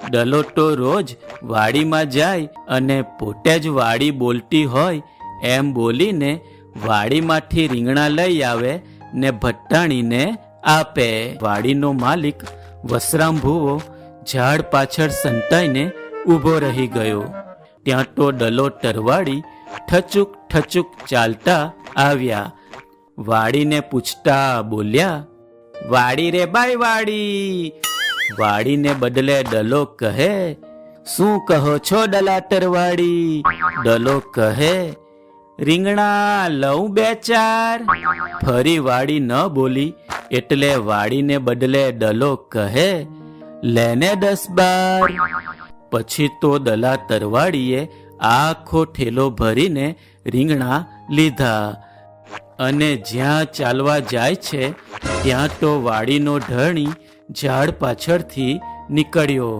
ડલો તો રોજ વાડીમાં જાય અને પોતે જ વાડી બોલતી હોય એમ બોલીને વાડીમાંથી રીંગણા લઈ આવે ને ભટ્ટાણીને આપે. વાડીનો માલિક વસરામ ભૂવો ઝાડ પાછળ સંતાઈને ઊભો રહી ગયો. ત્યાં તો ડલો તરવાડી ઠચુક ઠચુક ચાલતા આવ્યા. વાડીને પૂછતા બોલ્યા, વાડી રે બાઈ વાડી. વાડીને બદલે ડલો કહે, શું કહો છો ડલા તરવાડી? ડલો કહે, રીંગણા લઉં બે ચાર. ફરી વાડી ન બોલી એટલે વાડીને બદલે ડલો કહે, લેને 10-12. પછી તો ડલા તરવાડીએ આખો ઠેલો ભરીને રીંગણા લીધા અને જ્યાં ચાલવા જાય છે ત્યાં તો વાડીનો ધણી ઝાડ પાછળથી નીકળ્યો.